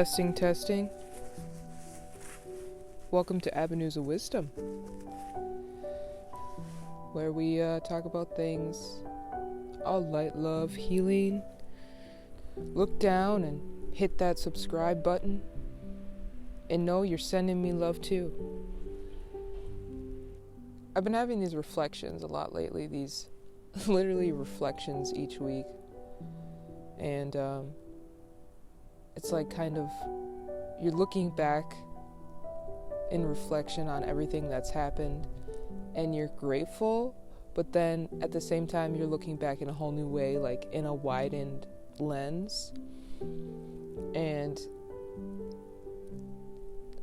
Testing, testing. Welcome to Avenues of Wisdom, where we talk about things all light, love, healing. Look down and hit that subscribe button, and know you're sending me love too. I've been having these reflections a lot lately, these literally reflections each week, and it's like kind of you're looking back in reflection on everything that's happened, and you're grateful, but then at the same time you're looking back in a whole new way, like in a widened lens. And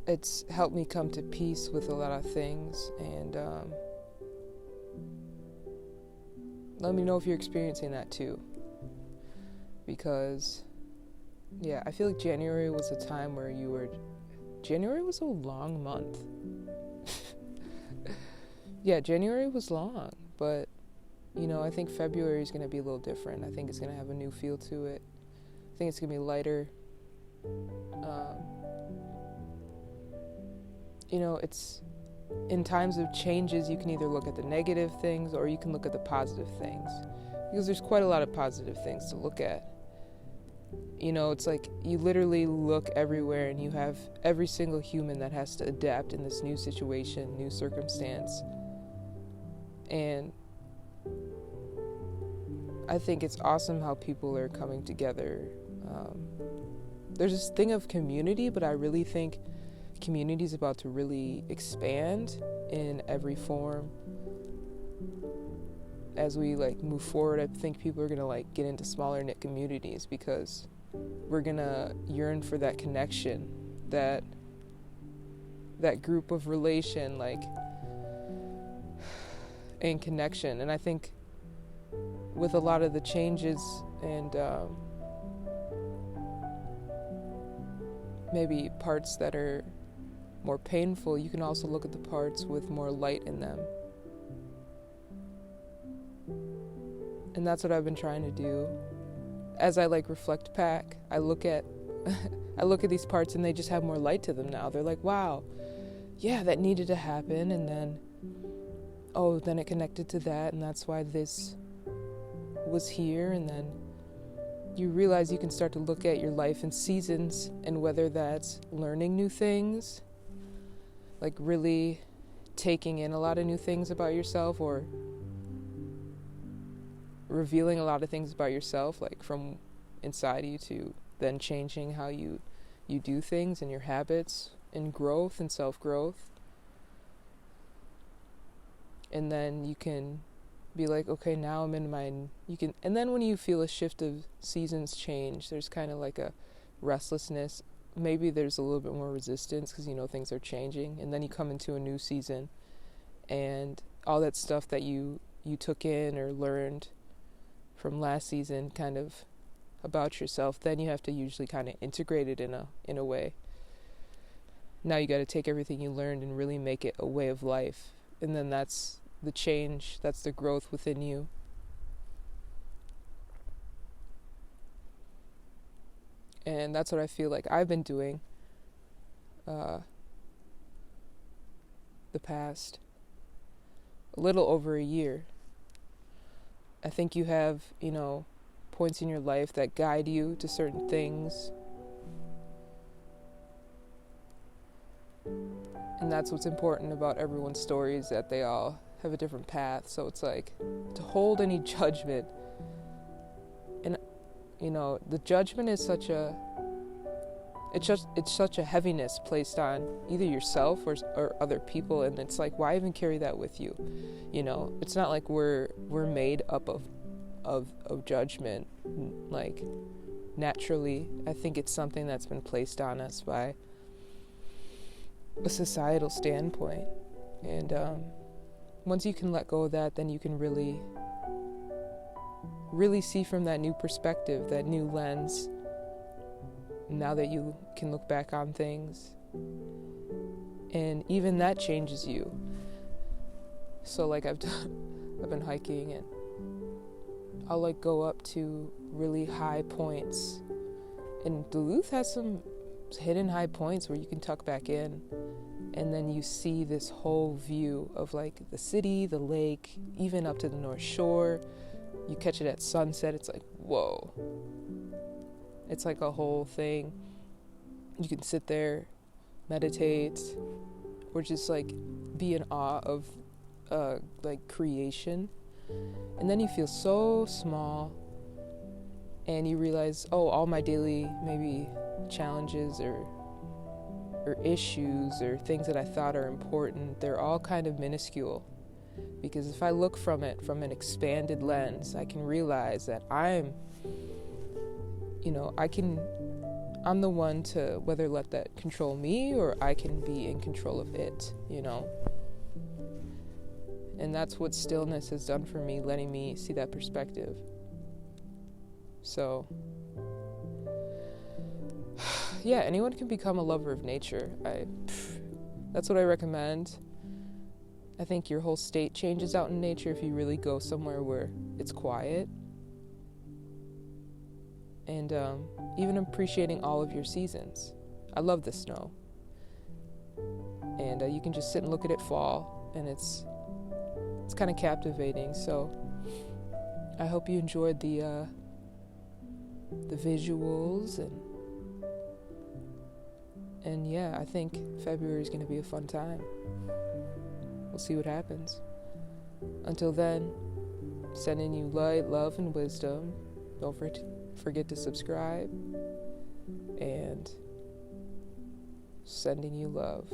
it's helped me come to peace with a lot of things. And let me know if you're experiencing that too, because I feel like January was a time where January was a long month. January was long, but I think February is going to be a little different. I think it's going to have a new feel to it. I think it's going to be lighter. It's in times of changes, you can either look at the negative things or you can look at the positive things, because there's quite a lot of positive things to look at. It's like you literally look everywhere and you have every single human that has to adapt in this new situation, new circumstance. And I think it's awesome how people are coming together. There's this thing of community, but I really think community is about to really expand in every form. As we move forward, I think people are gonna get into smaller knit communities, because we're gonna yearn for that connection, that group of relation, and connection. And I think with a lot of the changes and maybe parts that are more painful, you can also look at the parts with more light in them. And that's what I've been trying to do. As I reflect back, I look at these parts and they just have more light to them now. They're like, wow, yeah, that needed to happen, and then then it connected to that, and that's why this was here. And then you realize you can start to look at your life in seasons, and whether that's learning new things, really taking in a lot of new things about yourself, or revealing a lot of things about yourself, from inside you, to then changing how you do things and your habits, and growth and self-growth. And then you can be like, okay, now I'm in and then when you feel a shift of seasons change, there's kind of a restlessness. Maybe there's a little bit more resistance because things are changing, and then you come into a new season, and all that stuff that you took in or learned from last season kind of about yourself, then you have to usually kind of integrate it in a way. Now you got to take everything you learned and really make it a way of life, and then that's the change, that's the growth within you. And that's what I feel like I've been doing the past a little over a year. I think you have, points in your life that guide you to certain things. And that's what's important about everyone's story, is that they all have a different path. So it's to hold any judgment, and the judgment is such a heaviness placed on either yourself or other people, and it's why even carry that with you? It's not like we're made up of judgment naturally. I think it's something that's been placed on us by a societal standpoint, and once you can let go of that, then you can really see from that new perspective, that new lens, now that you can look back on things, and even that changes you. So I've been hiking, and I'll go up to really high points, and Duluth has some hidden high points where you can tuck back in, and then you see this whole view of like the city, the lake, even up to the North Shore. You catch it at sunset. It's like, whoa. It's like a whole thing. You can sit there, meditate, or just like be in awe of like creation. And then you feel so small, and you realize, oh, all my daily maybe challenges or issues or things that I thought are important, they're all kind of minuscule. Because if I look from it from an expanded lens, I can realize that I'm the one to whether let that control me or I can be in control of it, And that's what stillness has done for me, letting me see that perspective. So, yeah, anyone can become a lover of nature. That's what I recommend. I think your whole state changes out in nature if you really go somewhere where it's quiet. And even appreciating all of your seasons. I love the snow. And you can just sit and look at it fall, and it's kind of captivating. So I hope you enjoyed the visuals, and yeah, I think February is going to be a fun time. We'll see what happens. Until then, sending you light, love, and wisdom. Don't forget to subscribe, and sending you love.